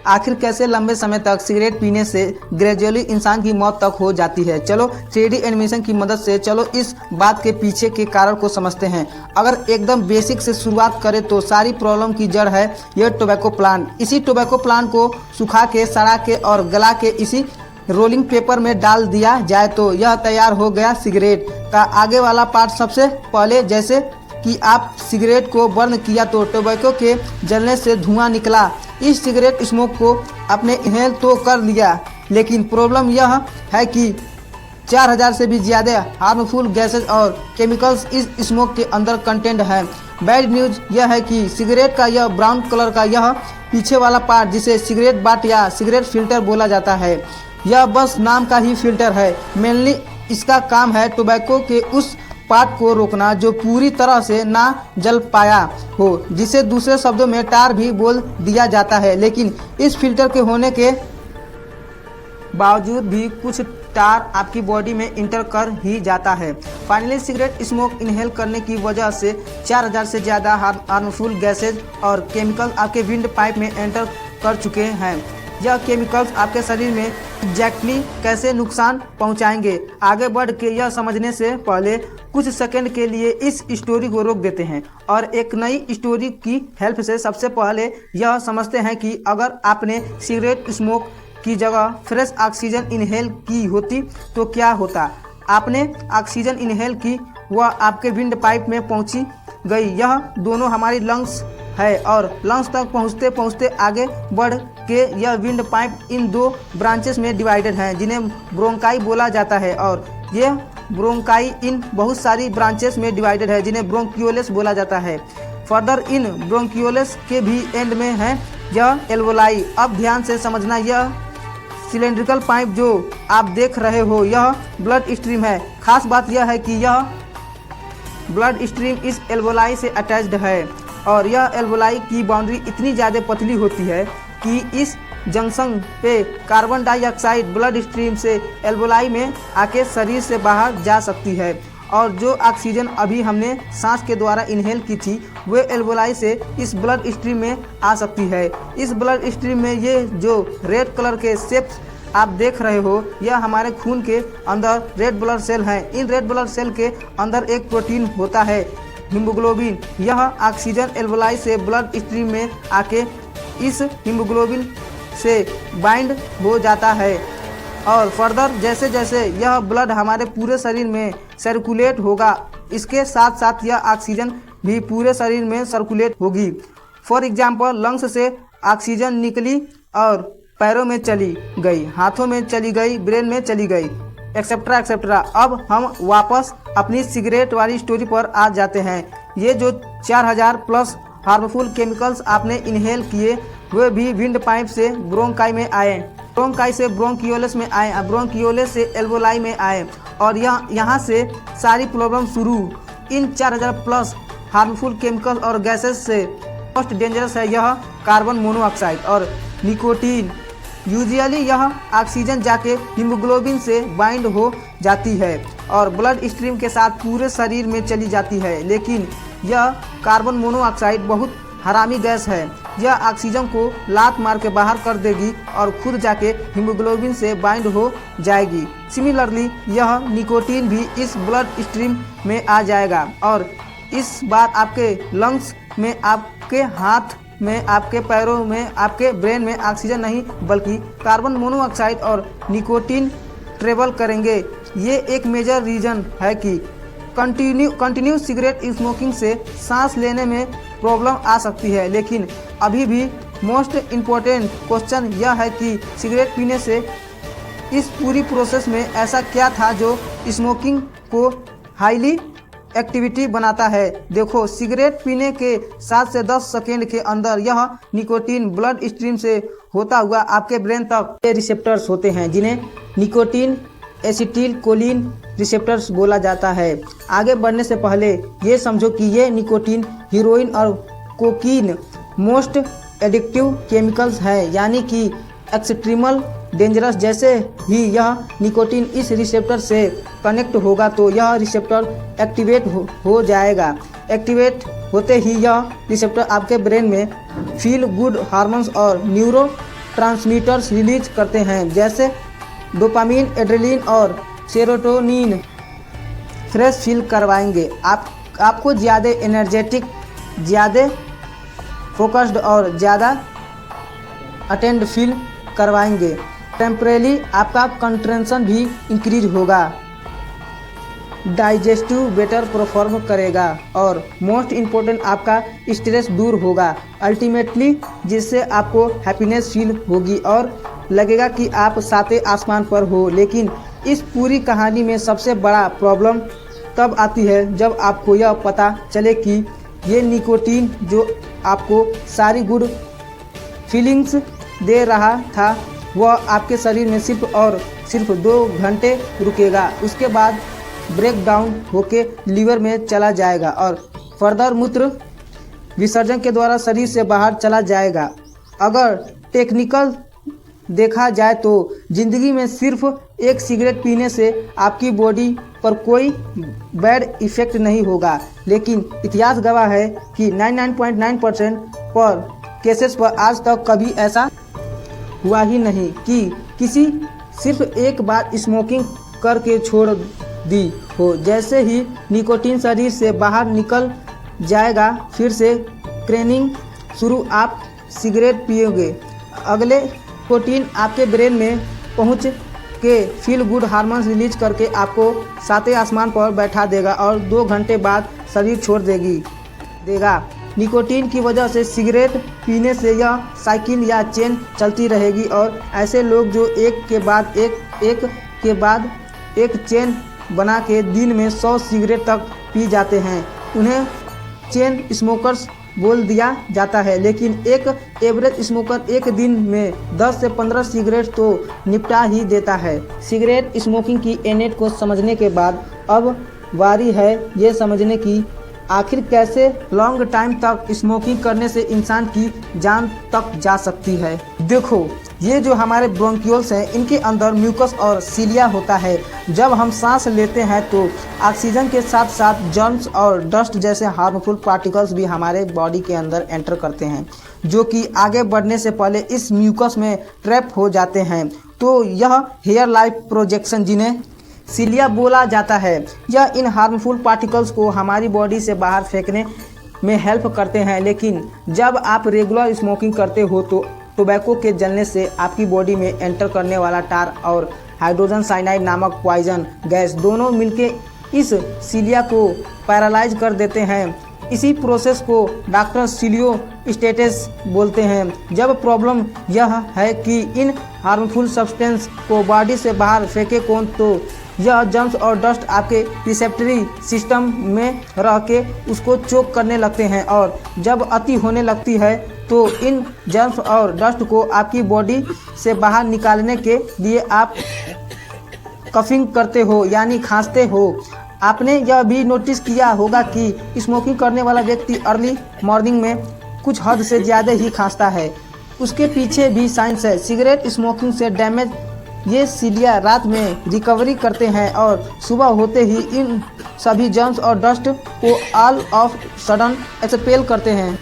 आखिर कैसे लंबे समय तक सिगरेट पीने से ग्रेजुअली इंसान की मौत तक हो जाती है। चलो 3D एनिमेशन की मदद से चलो इस बात के पीछे के कारण को समझते हैं। अगर एकदम बेसिक से शुरुआत करें तो सारी प्रॉब्लम की जड़ है यह टोबैको प्लांट। इसी टोबैको प्लांट को सुखा के, सड़ा के और गला के इसी रोलिंग पेपर में डाल दिया जाए तो यह तैयार हो गया सिगरेट का आगे वाला पार्ट। सबसे पहले जैसे कि आप सिगरेट को बर्न किया तो टोबैको के जलने से धुआं निकला। इस सिगरेट स्मोक को आपने इनहेल तो कर लिया, लेकिन प्रॉब्लम यह है कि 4000 से भी ज़्यादा हार्मफुल गैसेज और केमिकल्स इस स्मोक के अंदर कंटेंट हैं। बैड न्यूज़ यह है कि सिगरेट का यह ब्राउन कलर का यह पीछे वाला पार्ट, जिसे सिगरेट बाट या सिगरेट फिल्टर बोला जाता है, यह बस नाम का ही फिल्टर है। मेनली इसका काम है टोबैको के उस पार्ट को रोकना जो पूरी तरह से ना जल पाया हो, जिसे दूसरे शब्दों में टार भी बोल दिया जाता है। लेकिन इस फिल्टर के होने के बावजूद भी कुछ टार आपकी बॉडी में इंटर कर ही जाता है। फाइनली सिगरेट स्मोक इनहेल करने की वजह से 4000 से ज़्यादा हार्मफुल गैसेज और केमिकल आपके विंड पाइप में एंटर कर चुके हैं। यह केमिकल्स आपके शरीर में एग्जैक्टली कैसे नुकसान पहुंचाएंगे, आगे बढ़ के यह समझने से पहले कुछ सेकंड के लिए इस स्टोरी को रोक देते हैं और एक नई स्टोरी की हेल्प से सबसे पहले यह समझते हैं कि अगर आपने सिगरेट स्मोक की जगह फ्रेश ऑक्सीजन इनहेल की होती तो क्या होता। आपने ऑक्सीजन इनहेल की, वह आपके विंड पाइप में पहुंची गई। यह दोनों हमारी लंग्स है और लंग्स तक पहुंचते पहुंचते आगे बढ़ के यह विंड पाइप इन 2 ब्रांचेस में डिवाइडेड हैं, जिन्हें ब्रोंकाई बोला जाता है। और ये ब्रोंकाई इन बहुत सारी ब्रांचेस में डिवाइडेड है, जिन्हें ब्रोंकियोलेस बोला जाता है। फर्दर इन ब्रोंकियोलेस के भी एंड में है यह एल्वोलाई। अब ध्यान से समझना, यह सिलेंड्रिकल पाइप जो आप देख रहे हो यह ब्लड स्ट्रीम है। खास बात यह है कि यह ब्लड स्ट्रीम इस एल्वोलाई से अटैच्ड है और यह एल्वोलाई की बाउंड्री इतनी ज़्यादा पतली होती है कि इस जंक्शन पे कार्बन डाइऑक्साइड ब्लड स्ट्रीम से एल्वोलाई में आके शरीर से बाहर जा सकती है और जो ऑक्सीजन अभी हमने सांस के द्वारा इनहेल की थी वे एल्वोलाई से इस ब्लड स्ट्रीम में आ सकती है। इस ब्लड स्ट्रीम में ये जो रेड कलर के शेप्स आप देख रहे हो यह हमारे खून के अंदर रेड ब्लड सेल हैं। इन रेड ब्लड सेल के अंदर एक प्रोटीन होता है हीमोग्लोबिन। यह ऑक्सीजन एल्वोलाई से ब्लड स्ट्रीम में आके इस हीमोग्लोबिन से बाइंड हो जाता है और फर्दर जैसे जैसे यह ब्लड हमारे पूरे शरीर में सर्कुलेट होगा, इसके साथ साथ यह ऑक्सीजन भी पूरे शरीर में सर्कुलेट होगी। फॉर एग्जांपल लंग्स से ऑक्सीजन निकली और पैरों में चली गई, हाथों में चली गई, ब्रेन में चली गई, एक्सेट्रा एक्सेट्रा। अब हम वापस अपनी सिगरेट वाली स्टोरी पर आ जाते हैं। ये जो 4000 प्लस हार्मफुल केमिकल्स आपने इनहेल किए वे भी विंड पाइप से ब्रोंकाई में आए, ब्रोंकाई से ब्रोंकियोलेस में आए, ब्रोंकियोलेस से एल्वोलाई में आए और यहाँ से सारी प्रॉब्लम शुरू। इन 4000 प्लस हार्मफुल केमिकल और गैसेस से मोस्ट डेंजरस है यह कार्बन मोनोऑक्साइड और निकोटीन। यूजुअली यह ऑक्सीजन जाके हीमोग्लोबिन से बाइंड हो जाती है और ब्लड स्ट्रीम के साथ पूरे शरीर में चली जाती है, लेकिन यह कार्बन मोनोऑक्साइड बहुत हरामी गैस है। यह ऑक्सीजन को लात मार के बाहर कर देगी और खुद जाके हीमोग्लोबिन से बाइंड हो जाएगी। सिमिलरली यह निकोटीन भी इस ब्लड स्ट्रीम में आ जाएगा और इस बार आपके लंग्स में, आपके हाथ में, आपके पैरों में, आपके ब्रेन में ऑक्सीजन नहीं बल्कि कार्बन मोनोऑक्साइड और निकोटीन ट्रेवल करेंगे। ये एक मेजर रीज़न है कि कंटिन्यू सिगरेट स्मोकिंग से सांस लेने में प्रॉब्लम आ सकती है। लेकिन अभी भी मोस्ट इम्पोर्टेंट क्वेश्चन यह है कि सिगरेट पीने से इस पूरी प्रोसेस में ऐसा क्या था जो स्मोकिंग को हाईली एक्टिविटी बनाता है। देखो, सिगरेट पीने के 7 से 10 सेकेंड के अंदर यह निकोटीन ब्लड स्ट्रीम से होता हुआ आपके ब्रेन तक रिसेप्टर्स होते हैं, जिन्हें निकोटीन एसिटिल कोलिन रिसेप्टर्स बोला जाता है। आगे बढ़ने से पहले ये समझो कि ये निकोटीन, हीरोइन और कोकीन मोस्ट एडिक्टिव केमिकल्स हैं, यानी कि एक्सट्रीमल डेंजरस। जैसे ही यह निकोटीन इस रिसेप्टर से कनेक्ट होगा तो यह रिसेप्टर एक्टिवेट हो जाएगा। एक्टिवेट होते ही यह रिसेप्टर आपके ब्रेन में फील गुड हार्मोन्स और न्यूरो ट्रांसमीटर्स रिलीज करते हैं जैसे डोपामीन, एड्रेनलिन और सेरोटोनिन। फ्रेश फील करवाएंगे, आपको ज़्यादा एनर्जेटिक, ज़्यादा फोकस्ड और ज़्यादा अटेंड फील करवाएंगे। टेम्परेली आपका कंसंट्रेशन भी इंक्रीज होगा, डाइजेस्टिव बेटर परफॉर्म करेगा और मोस्ट इम्पोर्टेंट आपका स्ट्रेस दूर होगा अल्टीमेटली, जिससे आपको हैप्पीनेस फील होगी और लगेगा कि आप सातवें आसमान पर हो। लेकिन इस पूरी कहानी में सबसे बड़ा प्रॉब्लम तब आती है जब आपको यह पता चले कि ये निकोटीन जो आपको सारी गुड फीलिंग्स दे रहा था वह आपके शरीर में सिर्फ 2 घंटे रुकेगा, उसके बाद ब्रेक डाउन होके लीवर में चला जाएगा और फर्दर मूत्र विसर्जन के द्वारा शरीर से बाहर चला जाएगा। अगर टेक्निकल देखा जाए तो ज़िंदगी में सिर्फ एक सिगरेट पीने से आपकी बॉडी पर कोई बैड इफ़ेक्ट नहीं होगा, लेकिन इतिहास गवाह है कि 99.9% पर केसेस पर आज तक कभी ऐसा हुआ ही नहीं कि किसी सिर्फ एक बार स्मोकिंग करके छोड़ दी हो। जैसे ही निकोटीन शरीर से बाहर निकल जाएगा फिर से क्रेनिंग शुरू, आप सिगरेट पियोगे, अगले निकोटीन आपके ब्रेन में पहुंच के फील गुड हार्मोन्स रिलीज करके आपको सातवें आसमान पर बैठा देगा और 2 घंटे बाद शरीर छोड़ देगा। निकोटीन की वजह से सिगरेट पीने से यह साइकिल या चेन चलती रहेगी और ऐसे लोग जो एक के बाद एक चेन बना के दिन में 100 सिगरेट तक पी जाते हैं, उन्हें चेन स्मोकर्स बोल दिया जाता है। लेकिन एक एवरेज स्मोकर एक दिन में 10 से 15 सिगरेट तो निपटा ही देता है। सिगरेट स्मोकिंग की एनेट को समझने के बाद अब बारी है ये समझने की आखिर कैसे लॉन्ग टाइम तक स्मोकिंग करने से इंसान की जान तक जा सकती है। देखो, ये जो हमारे ब्रोंकियोल्स हैं इनके अंदर म्यूकस और सीलिया होता है। जब हम सांस लेते हैं तो ऑक्सीजन के साथ साथ जर्म्स और डस्ट जैसे हार्मफुल पार्टिकल्स भी हमारे बॉडी के अंदर एंटर करते हैं, जो कि आगे बढ़ने से पहले इस म्यूकस में ट्रैप हो जाते हैं। तो यह हेयर लाइफ प्रोजेक्शन, जिन्हें सीलिया बोला जाता है, यह इन हार्मफुल पार्टिकल्स को हमारी बॉडी से बाहर फेंकने में हेल्प करते हैं। लेकिन जब आप रेगुलर स्मोकिंग करते हो तो टोबैको के जलने से आपकी बॉडी में एंटर करने वाला टार और हाइड्रोजन साइनाइड नामक पॉइजन गैस दोनों मिलके इस सीलिया को पैरालाइज कर देते हैं। इसी प्रोसेस को डॉक्टर सीलियोस्टेसिस बोलते हैं। जब प्रॉब्लम यह है कि इन हार्मफुल सब्सटेंस को बॉडी से बाहर फेंके कौन, तो यह जर्म्स और डस्ट आपके रिसेप्टरी सिस्टम में रह के उसको चोक करने लगते हैं और जब अति होने लगती है तो इन जर्म्स और डस्ट को आपकी बॉडी से बाहर निकालने के लिए आप कफिंग करते हो, यानी खांसते हो। आपने यह भी नोटिस किया होगा कि स्मोकिंग करने वाला व्यक्ति अर्ली मॉर्निंग में कुछ हद से ज़्यादा ही खांसता है। उसके पीछे भी साइंस है। सिगरेट स्मोकिंग से डैमेज ये सीलिया रात में रिकवरी करते हैं और सुबह होते ही इन सभी जर्म्स और डस्ट को ऑल ऑफ सडन एक्सपेल करते हैं।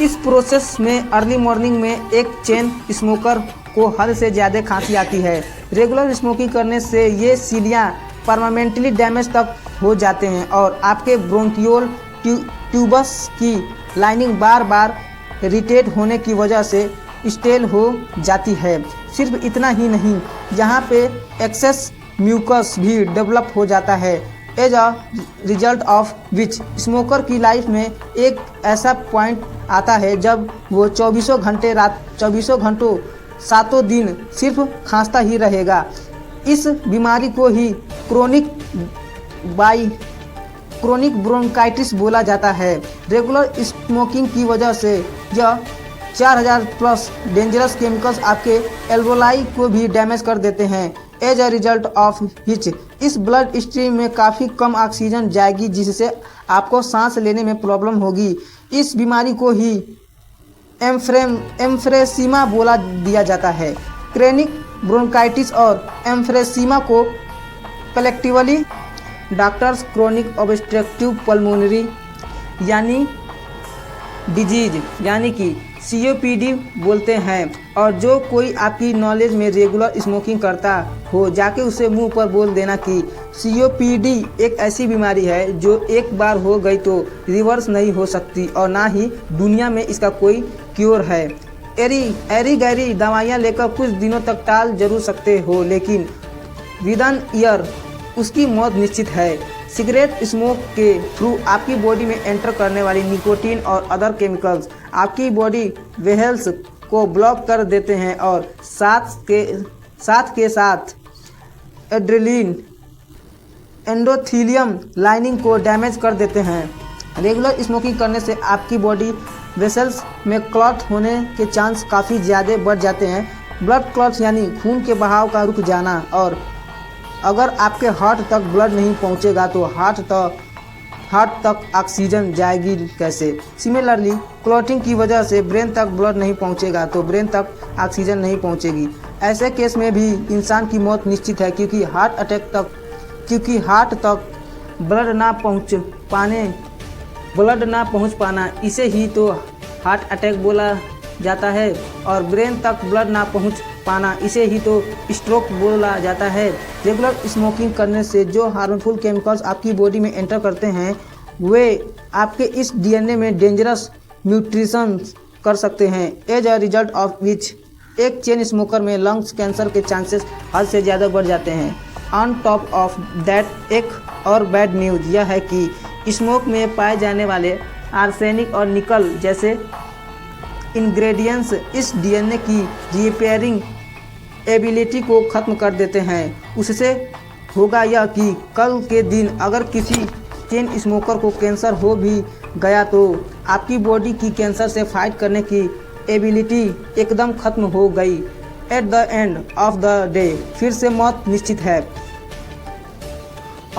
इस प्रोसेस में अर्ली मॉर्निंग में एक चेन स्मोकर को हद से ज़्यादा खांसी आती है। रेगुलर स्मोकिंग करने से ये सीलिया परमानेंटली डैमेज तक हो जाते हैं और आपके ब्रोंकियोल ट्यूबस की लाइनिंग बार बार इरिटेट होने की वजह से स्टेल हो जाती है। सिर्फ इतना ही नहीं, यहाँ पे एक्सेस म्यूकस भी डेवलप हो जाता है। As a result of which smoker की लाइफ में एक ऐसा पॉइंट आता है जब वो 24 घंटों सातों दिन सिर्फ खांसता ही रहेगा। इस बीमारी को ही क्रोनिक ब्रोंकाइटिस बोला जाता है। रेगुलर स्मोकिंग की वजह से यह 4000 प्लस डेंजरस केमिकल्स आपके एल्वोलाई को भी डैमेज कर देते हैं। As a result of which इस ब्लड स्ट्रीम में काफ़ी कम ऑक्सीजन जाएगी, जिससे आपको सांस लेने में प्रॉब्लम होगी। इस बीमारी को ही एम्फ्रेसीमा बोला दिया जाता है। क्रोनिक ब्रोंकाइटिस और एम्फ्रेसीमा को collectively doctors chronic obstructive pulmonary यानी डिजीज यानी कि COPD बोलते हैं। और जो कोई आपकी नॉलेज में रेगुलर स्मोकिंग करता हो, जाके उसे मुंह पर बोल देना कि COPD एक ऐसी बीमारी है जो एक बार हो गई तो रिवर्स नहीं हो सकती और ना ही दुनिया में इसका कोई क्योर है। एरी गैरी दवाइयाँ लेकर कुछ दिनों तक टाल जरूर सकते हो, लेकिन विद एन ईयर उसकी मौत निश्चित है। सिगरेट स्मोक के थ्रू आपकी बॉडी में एंटर करने वाली निकोटीन और अदर केमिकल्स आपकी बॉडी वेसल्स को ब्लॉक कर देते हैं और साथ के साथ एड्रेनलिन एंडोथेलियम लाइनिंग को डैमेज कर देते हैं। रेगुलर स्मोकिंग करने से आपकी बॉडी वेसल्स में क्लॉट होने के चांस काफ़ी ज़्यादा बढ़ जाते हैं। ब्लड क्लॉट्स यानी खून के बहाव का रुक जाना, और अगर आपके हार्ट तक ब्लड नहीं पहुंचेगा तो हार्ट तक ऑक्सीजन जाएगी कैसे। सिमिलरली क्लॉटिंग की वजह से ब्रेन तक ब्लड नहीं पहुंचेगा तो ब्रेन तक ऑक्सीजन नहीं पहुंचेगी। ऐसे केस में भी इंसान की मौत निश्चित है, क्योंकि हार्ट तक ब्लड ना पहुंच पाना इसे ही तो हार्ट अटैक बोला जाता है, और ब्रेन तक ब्लड ना पहुंच पाना इसे ही तो स्ट्रोक बोला जाता है। रेगुलर स्मोकिंग करने से जो हार्मफुल केमिकल्स आपकी बॉडी में एंटर करते हैं वे आपके इस DNA में डेंजरस म्यूटेशन कर सकते हैं, as a result of which एक चेन स्मोकर में लंग्स कैंसर के चांसेस हद से ज़्यादा बढ़ जाते हैं। ऑन टॉप ऑफ दैट एक और बैड न्यूज़ यह है कि स्मोक में पाए जाने वाले आर्सेनिक और निकल जैसे इंग्रेडिएंट्स इस DNA की रिपेयरिंग एबिलिटी को ख़त्म कर देते हैं। उससे होगा यह कि कल के दिन अगर किसी चेन स्मोकर को कैंसर हो भी गया तो आपकी बॉडी की कैंसर से फाइट करने की एबिलिटी एकदम ख़त्म हो गई। At the end of the day फिर से मौत निश्चित है।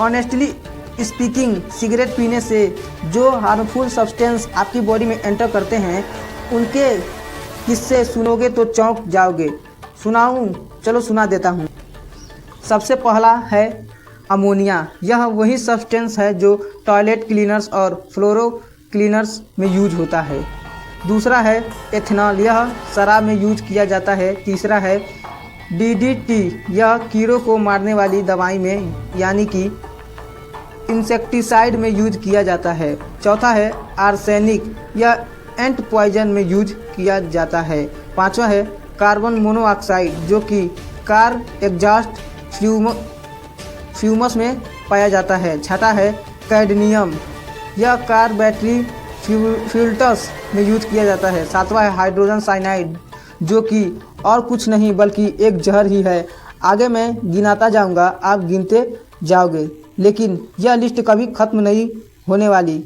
ऑनेस्टली स्पीकिंग, सिगरेट पीने से जो हार्मफुल सब्सटेंस आपकी बॉडी में एंटर करते हैं उनके किस्से सुनोगे तो चौंक जाओगे। सुनाऊं? चलो सुना देता हूँ। सबसे पहला है अमोनिया। यह वही सब्सटेंस है जो टॉयलेट क्लीनर्स और फ्लोरो क्लीनर्स में यूज होता है। दूसरा है एथेनॉल, यह शराब में यूज किया जाता है। तीसरा है DDT, यह कीड़ों को मारने वाली दवाई में यानी कि इंसेक्टिसाइड में यूज किया जाता है। चौथा है आर्सेनिक, यह एंट पॉइजन में यूज किया जाता है। पांचवा है कार्बन मोनोऑक्साइड, जो कि कार एग्जॉस्ट फ्यूमस में पाया जाता है। छठा है कैडमियम, यह कार बैटरी फिल्टर्स में यूज किया जाता है। सातवां है हाइड्रोजन साइनाइड, जो कि और कुछ नहीं बल्कि एक जहर ही है। आगे मैं गिनाता जाऊंगा, आप गिनते जाओगे, लेकिन यह लिस्ट कभी ख़त्म नहीं होने वाली।